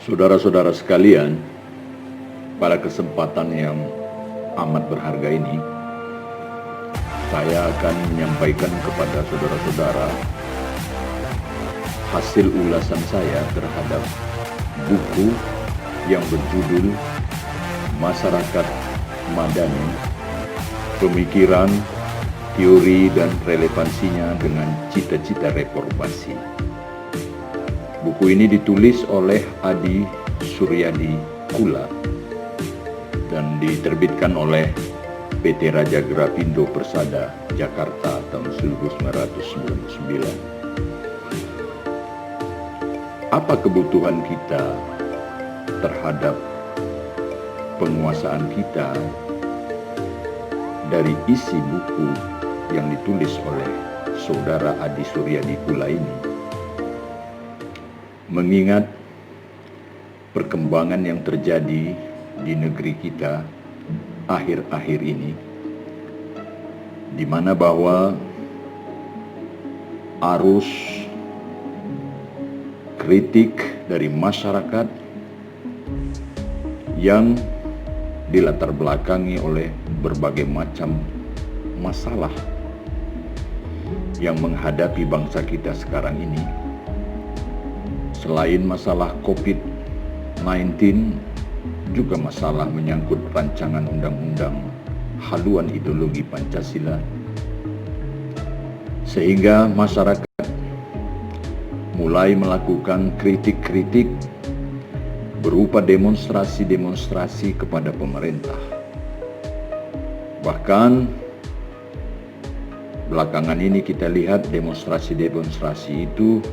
Saudara-saudara sekalian, pada kesempatan yang amat berharga ini, saya akan menyampaikan kepada saudara-saudara hasil ulasan saya terhadap buku yang berjudul Masyarakat Madani, Pemikiran, Teori dan Relevansinya dengan Cita-Cita Reformasi. Buku ini ditulis oleh Adi Suryadi Kula dan diterbitkan oleh PT Raja Grafindo Persada Jakarta tahun 1999. Apa kebutuhan kita terhadap penguasaan kita dari isi buku yang ditulis oleh saudara Adi Suryadi Kula ini? Mengingat perkembangan yang terjadi di negeri kita akhir-akhir ini, di mana bahwa arus kritik dari masyarakat yang dilatar belakangi oleh berbagai macam masalah yang menghadapi bangsa kita sekarang ini. Selain masalah COVID-19, juga masalah menyangkut rancangan undang-undang haluan ideologi Pancasila, sehingga masyarakat mulai melakukan kritik-kritik berupa demonstrasi-demonstrasi kepada pemerintah. Bahkan belakangan ini kita lihat demonstrasi-demonstrasi itu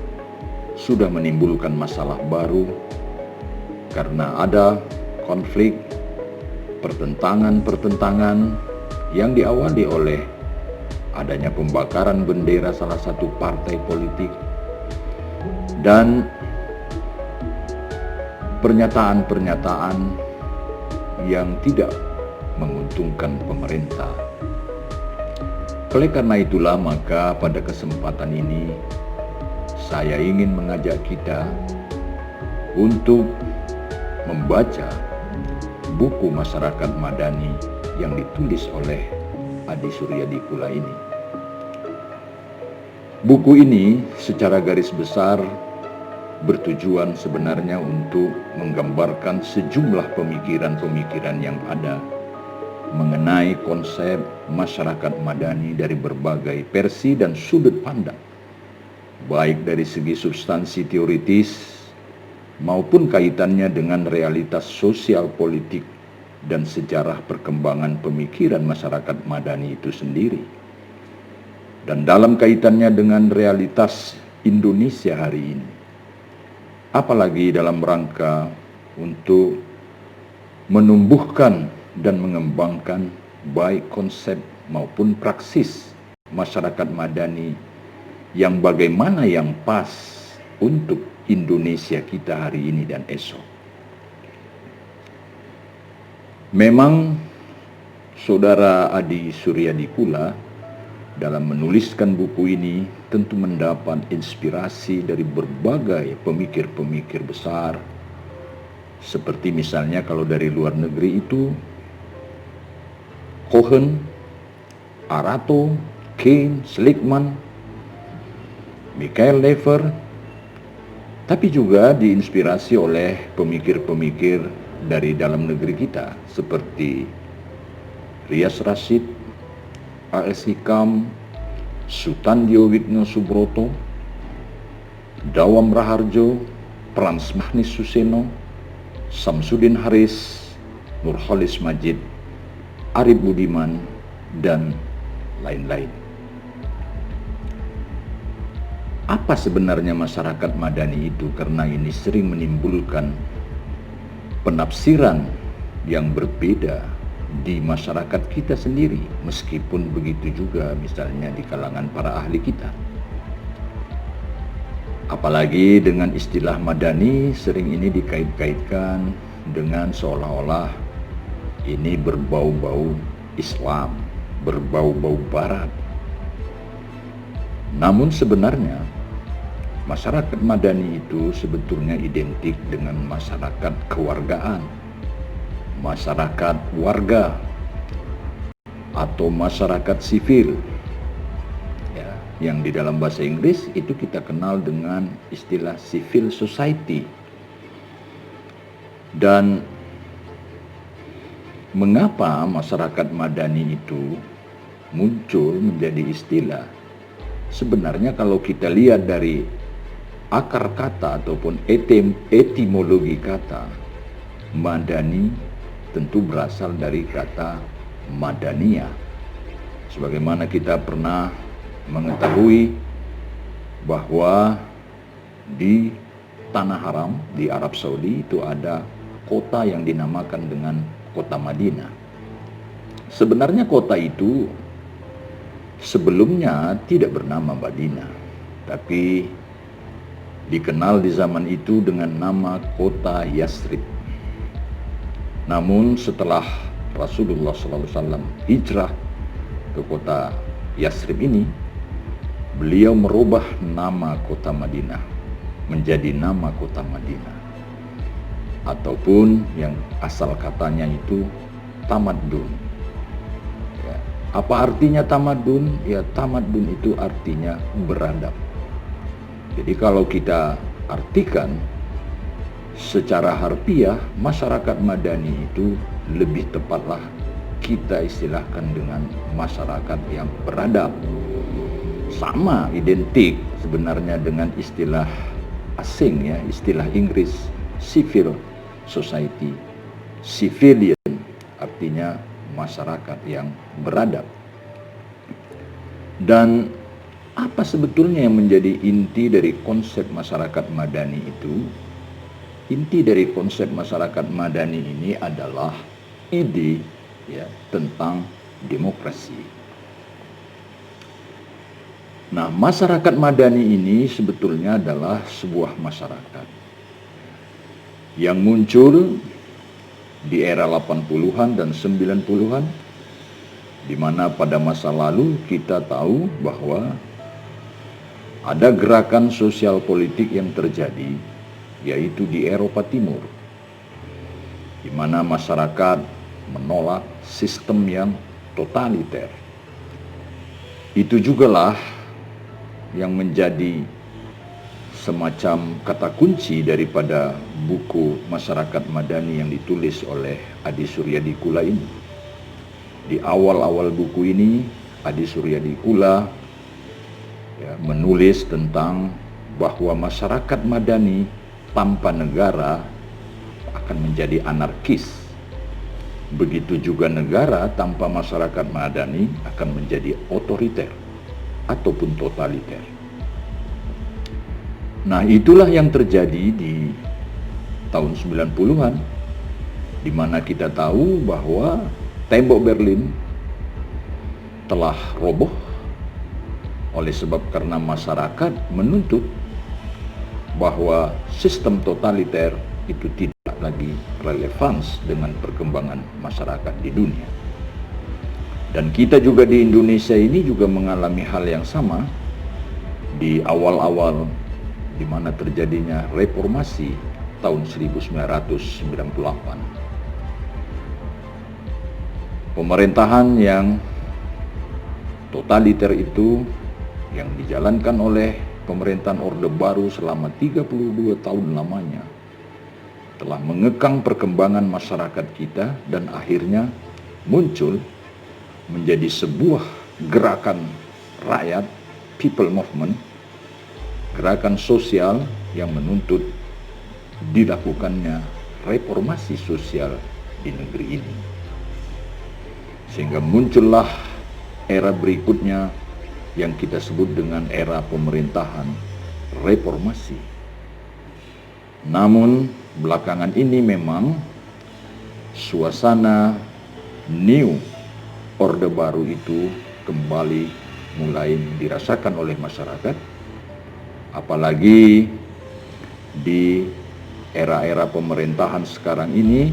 sudah menimbulkan masalah baru karena ada konflik, pertentangan-pertentangan yang diawali oleh adanya pembakaran bendera salah satu partai politik dan pernyataan-pernyataan yang tidak menguntungkan pemerintah. Oleh karena itulah, maka pada kesempatan ini saya ingin mengajak kita untuk membaca buku Masyarakat Madani yang ditulis oleh Adi Suryadi Kula ini. Buku ini secara garis besar bertujuan sebenarnya untuk menggambarkan sejumlah pemikiran-pemikiran yang ada mengenai konsep masyarakat madani dari berbagai versi dan sudut pandang, baik dari segi substansi teoritis maupun kaitannya dengan realitas sosial politik dan sejarah perkembangan pemikiran masyarakat madani itu sendiri. Dan dalam kaitannya dengan realitas Indonesia hari ini, apalagi dalam rangka untuk menumbuhkan dan mengembangkan baik konsep maupun praksis masyarakat madani yang bagaimana yang pas untuk Indonesia kita hari ini dan esok. Memang saudara Adi Suryadi Kula dalam menuliskan buku ini tentu mendapat inspirasi dari berbagai pemikir-pemikir besar, seperti misalnya kalau dari luar negeri itu Cohen, Arato, Keynes, Seligman, Michael Lever, tapi juga diinspirasi oleh pemikir-pemikir dari dalam negeri kita seperti Rias Rashid, A.S. Hikam, Sutandio Wigno Subroto, Dawam Raharjo, Frans Magnis Suseno, Samsudin Haris, Nurholis Majid, Arif Budiman, dan lain-lain. Apa sebenarnya masyarakat madani itu? Karena ini sering menimbulkan penafsiran yang berbeda di masyarakat kita sendiri, meskipun begitu juga misalnya di kalangan para ahli kita. Apalagi dengan istilah madani sering ini dikait-kaitkan dengan seolah-olah ini berbau-bau Islam, berbau-bau Barat. Namun sebenarnya Masyarakat madani itu sebetulnya identik dengan masyarakat kewargaan, masyarakat warga, atau masyarakat sipil, ya, yang di dalam bahasa Inggris itu kita kenal dengan istilah civil society. Dan mengapa masyarakat madani itu muncul menjadi istilah? Sebenarnya kalau kita lihat dari akar kata ataupun etimologi kata, madani tentu berasal dari kata Madaniyah. Sebagaimana kita pernah mengetahui bahwa di Tanah Haram di Arab Saudi itu ada kota yang dinamakan dengan kota Madinah. Sebenarnya kota itu sebelumnya tidak bernama Madinah, tapi dikenal di zaman itu dengan nama kota Yasrib. Namun setelah Rasulullah SAW hijrah ke kota Yasrib ini, beliau merubah nama kota Madinah menjadi nama kota Madinah, ataupun yang asal katanya itu tamadun. Ya. Apa artinya tamadun? Ya, tamadun itu artinya beradab. Jadi kalau kita artikan secara harfiah, masyarakat madani itu lebih tepatlah kita istilahkan dengan masyarakat yang beradab. Sama, identik sebenarnya dengan istilah asing, ya, istilah Inggris civil society. Civilian artinya masyarakat yang beradab. Dan apa sebetulnya yang menjadi inti dari konsep masyarakat madani itu? Inti dari konsep masyarakat madani ini adalah ide, ya, tentang demokrasi. Nah, masyarakat madani ini sebetulnya adalah sebuah masyarakat yang muncul di era 80-an dan 90-an, di mana pada masa lalu kita tahu bahwa ada gerakan sosial politik yang terjadi, yaitu di Eropa Timur, di mana masyarakat menolak sistem yang totaliter. Itu jugalah yang menjadi semacam kata kunci daripada buku Masyarakat Madani yang ditulis oleh Adi Suryadikula ini. Di awal-awal buku ini, Adi Suryadikula, ya, menulis tentang bahwa masyarakat madani tanpa negara akan menjadi anarkis. Begitu juga negara tanpa masyarakat madani akan menjadi otoriter ataupun totaliter. Nah, itulah yang terjadi di tahun 90-an, di mana kita tahu bahwa tembok Berlin telah roboh oleh sebab karena masyarakat menuntut bahwa sistem totaliter itu tidak lagi relevan dengan perkembangan masyarakat di dunia. Dan kita juga di Indonesia ini juga mengalami hal yang sama di awal-awal di mana terjadinya reformasi tahun 1998. Pemerintahan yang totaliter itu yang dijalankan oleh pemerintahan Orde Baru selama 32 tahun lamanya telah mengekang perkembangan masyarakat kita dan akhirnya muncul menjadi sebuah gerakan rakyat, people movement, gerakan sosial yang menuntut dilakukannya reformasi sosial di negeri ini. Sehingga muncullah era berikutnya yang kita sebut dengan era pemerintahan reformasi. Namun belakangan ini memang suasana new Orde Baru itu kembali mulai dirasakan oleh masyarakat, apalagi di era-era pemerintahan sekarang ini,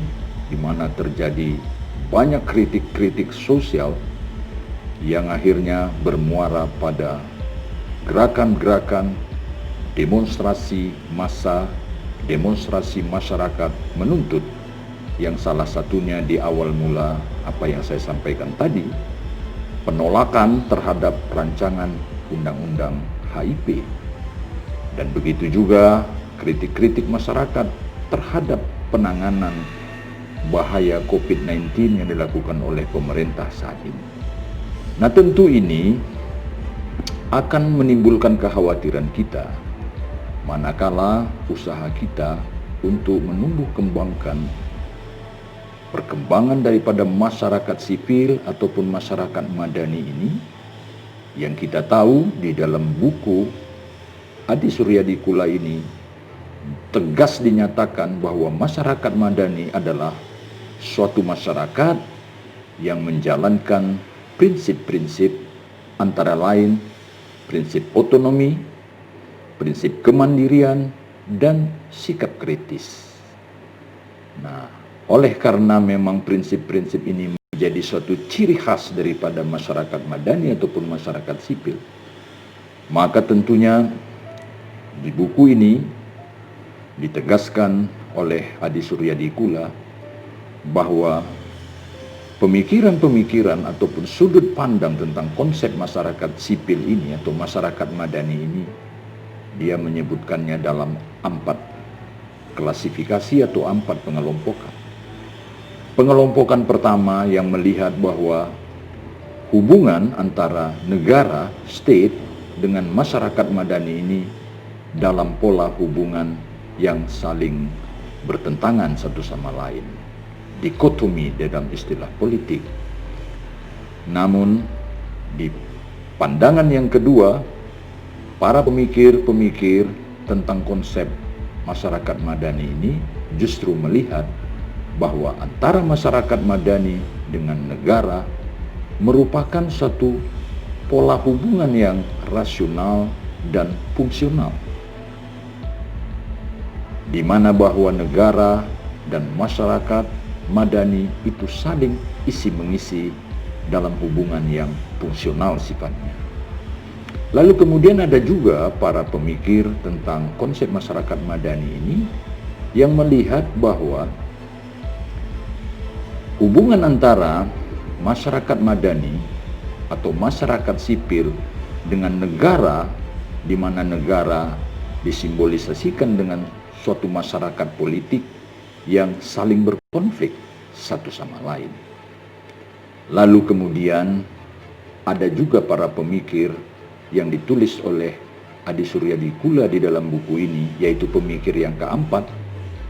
di mana terjadi banyak kritik-kritik sosial yang akhirnya bermuara pada gerakan-gerakan demonstrasi massa, demonstrasi masyarakat menuntut, yang salah satunya di awal mula apa yang saya sampaikan tadi, penolakan terhadap rancangan undang-undang HIP, dan begitu juga kritik-kritik masyarakat terhadap penanganan bahaya COVID-19 yang dilakukan oleh pemerintah saat ini. Nah, tentu ini akan menimbulkan kekhawatiran kita manakala usaha kita untuk menumbuh kembangkan perkembangan daripada masyarakat sipil ataupun masyarakat madani ini, yang kita tahu di dalam buku Adi Suryadikula ini tegas dinyatakan bahwa masyarakat madani adalah suatu masyarakat yang menjalankan prinsip-prinsip, antara lain prinsip otonomi, prinsip kemandirian, dan sikap kritis. Nah, oleh karena memang prinsip-prinsip ini menjadi suatu ciri khas daripada masyarakat madani ataupun masyarakat sipil, maka tentunya di buku ini ditegaskan oleh Adi Suryadikula bahwa pemikiran-pemikiran ataupun sudut pandang tentang konsep masyarakat sipil ini atau masyarakat madani ini, dia menyebutkannya dalam 4 klasifikasi atau 4 pengelompokan. Pengelompokan pertama yang melihat bahwa hubungan antara negara, state, dengan masyarakat madani ini dalam pola hubungan yang saling bertentangan satu sama lain, dikotomi dalam istilah politik. Namun di pandangan yang kedua, para pemikir-pemikir tentang konsep masyarakat madani ini justru melihat bahwa antara masyarakat madani dengan negara merupakan satu pola hubungan yang rasional dan fungsional, di mana bahwa negara dan masyarakat madani itu saling isi-mengisi dalam hubungan yang fungsional sifatnya. Lalu kemudian ada juga para pemikir tentang konsep masyarakat madani ini yang melihat bahwa hubungan antara masyarakat madani atau masyarakat sipil dengan negara, di mana negara disimbolisasikan dengan suatu masyarakat politik yang saling berkonflik satu sama lain. Lalu kemudian ada juga para pemikir yang ditulis oleh Adi Suryadikula di dalam buku ini, yaitu pemikir yang keempat,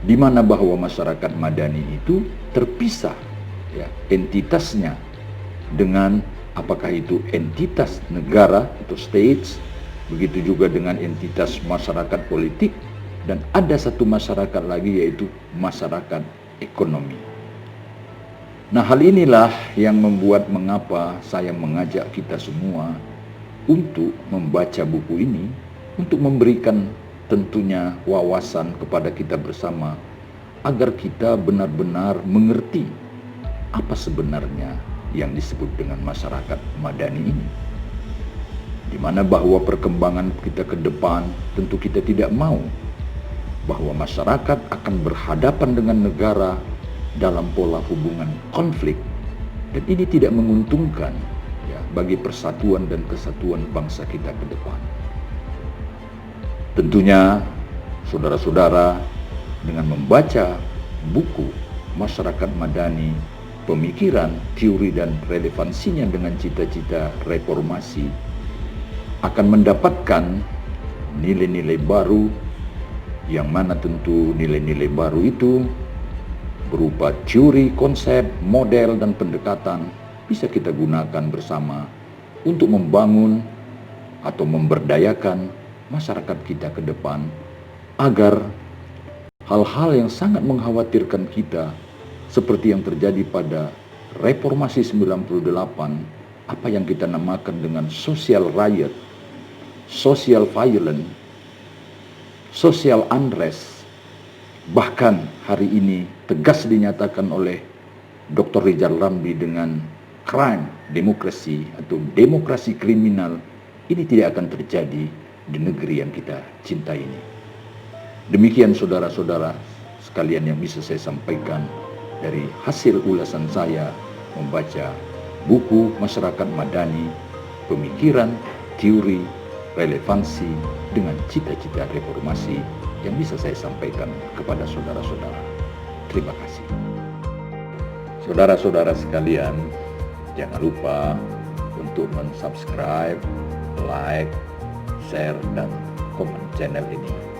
di mana bahwa masyarakat madani itu terpisah, ya, entitasnya dengan apakah itu entitas negara atau states, begitu juga dengan entitas masyarakat politik, dan ada satu masyarakat lagi yaitu masyarakat ekonomi. Nah, hal inilah yang membuat mengapa saya mengajak kita semua untuk membaca buku ini, untuk memberikan tentunya wawasan kepada kita bersama agar kita benar-benar mengerti apa sebenarnya yang disebut dengan masyarakat madani ini, di mana bahwa perkembangan kita ke depan tentu kita tidak mau bahwa masyarakat akan berhadapan dengan negara dalam pola hubungan konflik, dan ini tidak menguntungkan, ya, bagi persatuan dan kesatuan bangsa kita ke depan. Tentunya saudara-saudara dengan membaca buku Masyarakat Madani, Pemikiran, Teori dan Relevansinya dengan Cita-cita Reformasi, akan mendapatkan nilai-nilai baru, yang mana tentu nilai-nilai baru itu berupa teori, konsep, model, dan pendekatan bisa kita gunakan bersama untuk membangun atau memberdayakan masyarakat kita ke depan, agar hal-hal yang sangat mengkhawatirkan kita seperti yang terjadi pada Reformasi 98, apa yang kita namakan dengan social riot, social violence, social unrest, bahkan hari ini tegas dinyatakan oleh Dr. Rizal Ramli dengan crime demokrasi atau demokrasi kriminal, ini tidak akan terjadi di negeri yang kita cintai ini. Demikian saudara-saudara sekalian yang bisa saya sampaikan dari hasil ulasan saya membaca buku Masyarakat Madani, Pemikiran, Teori, Relevansi dengan Cita-cita Reformasi yang bisa saya sampaikan kepada saudara-saudara. Terima kasih. Saudara-saudara sekalian, jangan lupa untuk mensubscribe, like, share, dan komen channel ini.